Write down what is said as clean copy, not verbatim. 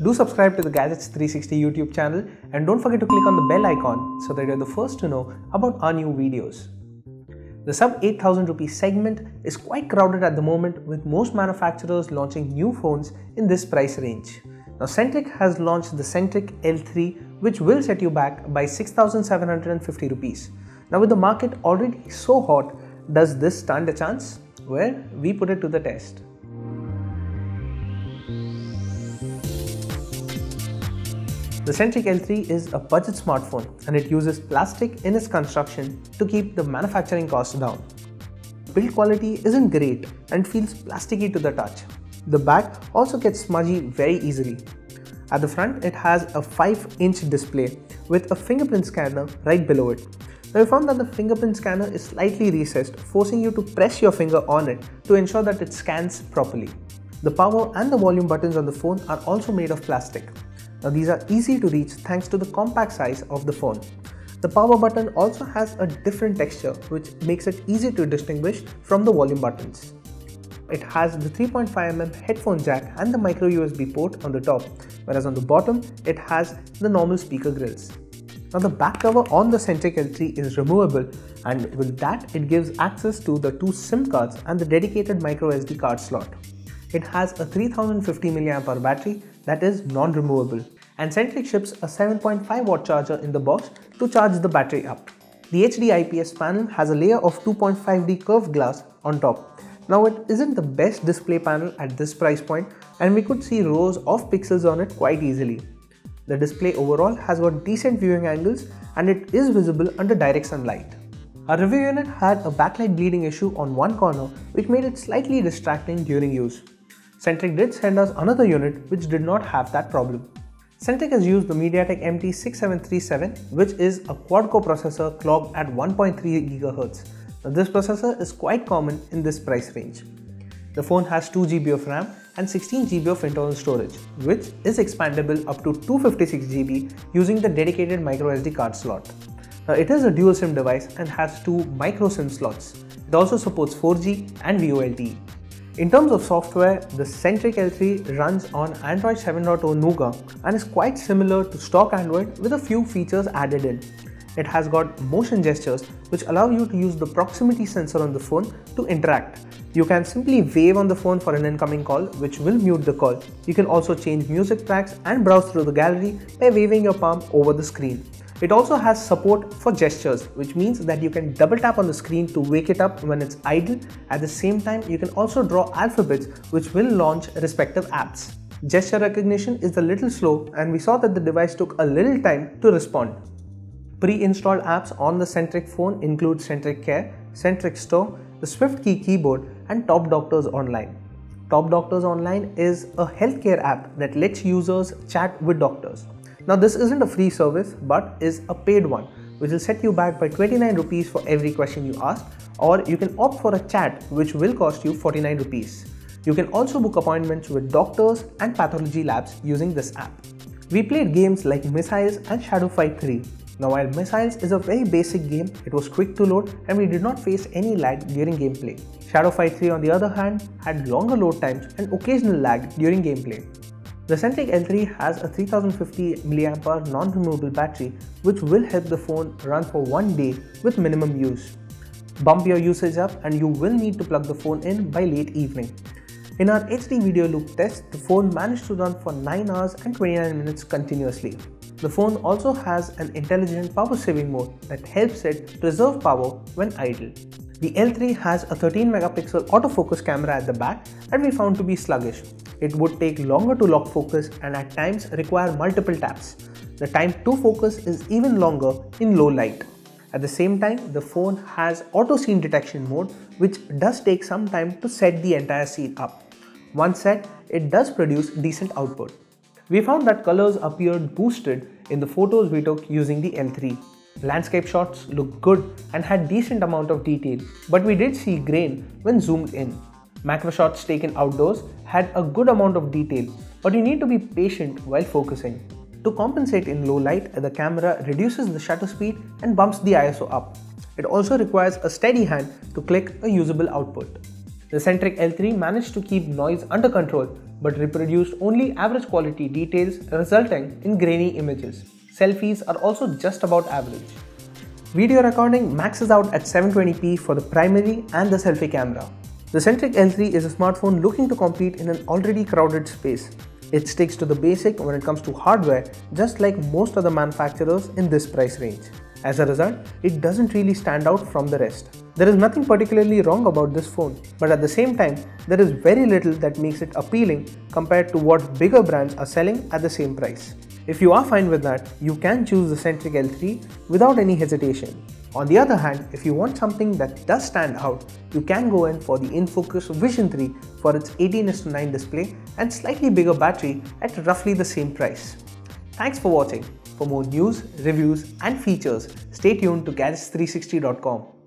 Do subscribe to the Gadgets360 YouTube channel and don't forget to click on the bell icon so that you're the first to know about our new videos. The sub 8,000 rupee segment is quite crowded at the moment, with most manufacturers launching new phones in this price range. Now Centric has launched the Centric L3, which will set you back by 6,750 rupees. Now with the market already so hot, does this stand a chance? Well, we put it to the test. The Centric L3 is a budget smartphone and it uses plastic in its construction to keep the manufacturing costs down. Build quality isn't great and feels plasticky to the touch. The back also gets smudgy very easily. At the front, it has a 5-inch display with a fingerprint scanner right below it. Now we found that the fingerprint scanner is slightly recessed, forcing you to press your finger on it to ensure that it scans properly. The power and the volume buttons on the phone are also made of plastic. Now these are easy to reach thanks to the compact size of the phone. The power button also has a different texture which makes it easy to distinguish from the volume buttons. It has the 3.5mm headphone jack and the micro USB port on the top, whereas on the bottom it has the normal speaker grills. Now the back cover on the Centric L3 is removable, and with that it gives access to the 2 SIM cards and the dedicated micro SD card slot. It has a 3050 mAh battery that is non-removable, and Centric ships a 7.5 watt charger in the box to charge the battery up. The HD IPS panel has a layer of 2.5D curved glass on top. Now it isn't the best display panel at this price point, and we could see rows of pixels on it quite easily. The display overall has got decent viewing angles and it is visible under direct sunlight. Our review unit had a backlight bleeding issue on one corner which made it slightly distracting during use. Centric did send us another unit which did not have that problem. Centric has used the MediaTek MT6737, which is a quad-core processor clocked at 1.3 GHz. Now this processor is quite common in this price range. The phone has 2 GB of RAM and 16 GB of internal storage, which is expandable up to 256 GB using the dedicated micro SD card slot. Now it is a dual SIM device and has 2 micro SIM slots. It also supports 4G and VoLTE. In terms of software, the Centric L3 runs on Android 7.0 Nougat and is quite similar to stock Android with a few features added in. It has got motion gestures which allow you to use the proximity sensor on the phone to interact. You can simply wave on the phone for an incoming call, which will mute the call. You can also change music tracks and browse through the gallery by waving your palm over the screen. It also has support for gestures, which means that you can double tap on the screen to wake it up when it's idle. At the same time, you can also draw alphabets which will launch respective apps. Gesture recognition is a little slow and we saw that the device took a little time to respond. Pre-installed apps on the Centric phone include Centric Care, Centric Store, the SwiftKey keyboard and Top Doctors Online. Top Doctors Online is a healthcare app that lets users chat with doctors. Now this isn't a free service but is a paid one, which will set you back by 29 rupees for every question you ask, or you can opt for a chat which will cost you 49 rupees. You can also book appointments with doctors and pathology labs using this app. We played games like Missiles and Shadow Fight 3. Now while Missiles is a very basic game, it was quick to load and we did not face any lag during gameplay. Shadow Fight 3 on the other hand had longer load times and occasional lag during gameplay. The Centric L3 has a 3050 mAh non-removable battery which will help the phone run for one day with minimum use. Bump your usage up and you will need to plug the phone in by late evening. In our HD video loop test, the phone managed to run for 9 hours and 29 minutes continuously. The phone also has an intelligent power saving mode that helps it preserve power when idle. The L3 has a 13 megapixel autofocus camera at the back that we found to be sluggish. It would take longer to lock focus and at times require multiple taps. The time to focus is even longer in low light. At the same time, the phone has auto scene detection mode, which does take some time to set the entire scene up. Once set, it does produce decent output. We found that colors appeared boosted in the photos we took using the L3. Landscape shots looked good and had decent amount of detail, but we did see grain when zoomed in. Macro shots taken outdoors had a good amount of detail, but you need to be patient while focusing. To compensate in low light, the camera reduces the shutter speed and bumps the ISO up. It also requires a steady hand to click a usable output. The Centric L3 managed to keep noise under control but reproduced only average quality details, resulting in grainy images. Selfies are also just about average. Video recording maxes out at 720p for the primary and the selfie camera. The Centric L3 is a smartphone looking to compete in an already crowded space. It sticks to the basic when it comes to hardware, just like most other manufacturers in this price range. As a result, it doesn't really stand out from the rest. There is nothing particularly wrong about this phone, but at the same time, there is very little that makes it appealing compared to what bigger brands are selling at the same price. If you are fine with that, you can choose the Centric L3 without any hesitation. On the other hand, if you want something that does stand out, you can go in for the InFocus Vision 3 for its 18:9 display and slightly bigger battery at roughly the same price. Thanks for watching. For more news, reviews and features, stay tuned to Gadgets360.com.